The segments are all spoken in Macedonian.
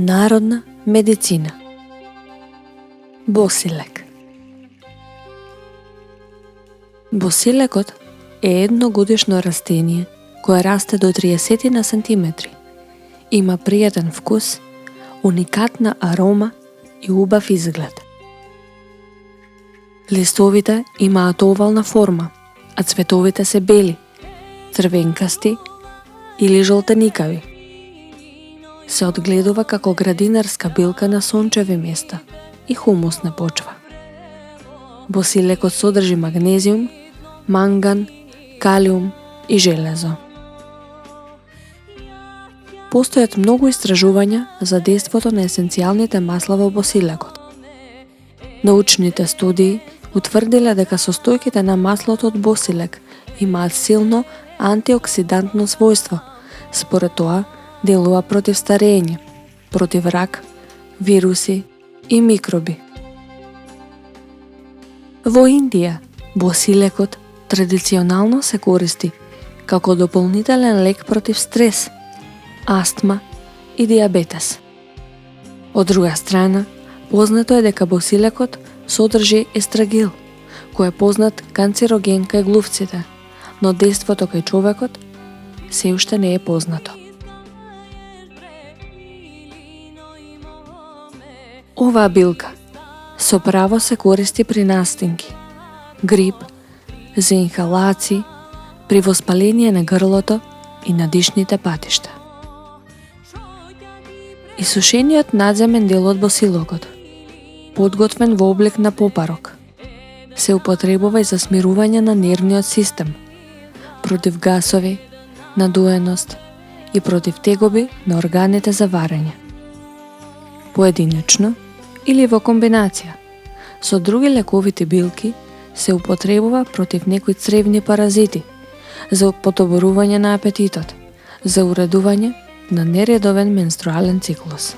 Народна медицина. Босилек. Босилекот е едногодишно растение кое расте до 30 на сантиметри. Има пријатен вкус, уникатна арома и убав изглед. Листовите имаат овална форма, а цветовите се бели, црвенкасти или жолтеникави. Се одгледува како градинарска билка на сончеви места и хумусна почва. Босилекот содржи магнезиум, манган, калиум и железо. Постојат многу истражувања за дејството на есенцијалните масла во босилекот. Научните студии утврдиле дека состојките на маслото од босилек имаат силно антиоксидантно својство. Според тоа, делува против старење, против рак, вируси и микроби. Во Индија, босилекот традиционално се користи како дополнителен лек против стрес, астма и диабетес. Од друга страна, познато е дека босилекот содржи естрагил, кој е познат канцероген кај глувците, но дејството кај човекот се уште не е познато. Оваа билка со право се користи при настинки, грип, за инхалации, при воспаление на грлото и на дишните патишта. Исушениот надземен дел од босилокот, подготвен во облик на попарок, се употребува и за смирување на нервниот систем, против гасови, надуеност и против тегоби на органите за варење. Поединечно или во комбинација со други лековити билки се употребува против некои цревни паразити, за подобрување на апетитот, за уредување на нередовен менструален циклус.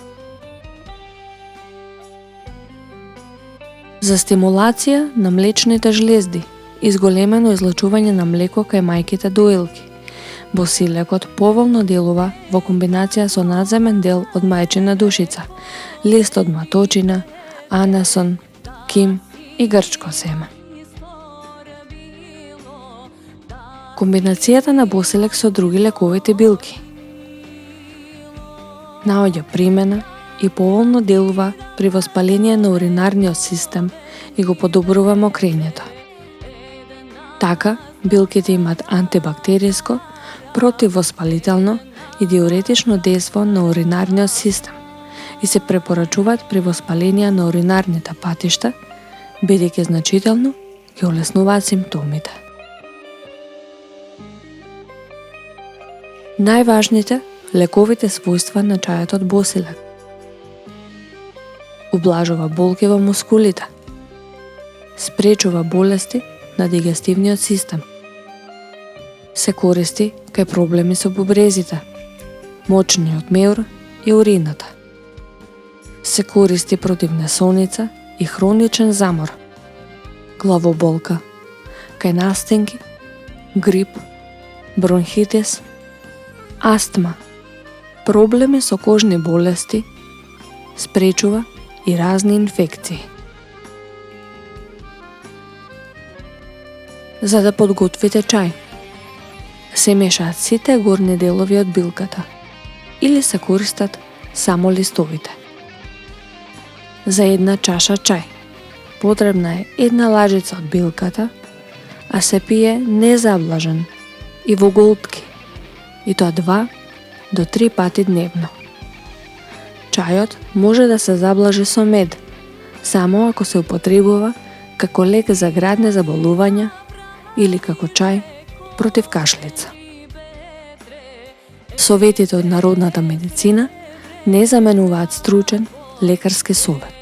За стимулација на млечните жлезди и зголемено излучување на млеко кај мајките доилки, босилекот поволно делува во комбинација со надземен дел од мајчина душица, лист од маточина, анасон, ким и грчко семе. Комбинацијата на босилек со други лековити билки наоѓа примена и поволно делува при воспаление на уринарниот систем и го подобрува мокрењето. Така, билките имаат антибактериско, противвоспалително и диуретично дејство на уринарниот систем и се препорачуваат при воспаление на уринарните патишта, бидејќи значително ги олеснуваат симптомите. Најважните лековите својства на чајот од босилек: ублажува болки во мускулите, спречува болести на дигестивниот систем, се користи кај проблеми со бубрезите, мочниот меур и урината, се користи против несоница и хроничен замор, главоболка, кај настинки, грип, бронхитис, астма, проблеми со кожни болести, спречува и разни инфекции. За да подготвите чај, се мешаат сите горни делови од билката или се користат само листовите. За една чаша чај потребна е една лажица од билката, а се пие незаблажен и во голтки, и тоа 2 до 3 пати дневно. Чајот може да се заблажи со мед, само ако се употребува како лек за градни заболувања или како чај против кашлица. Советите од народната медицина не заменуваат стручен лекарски совет.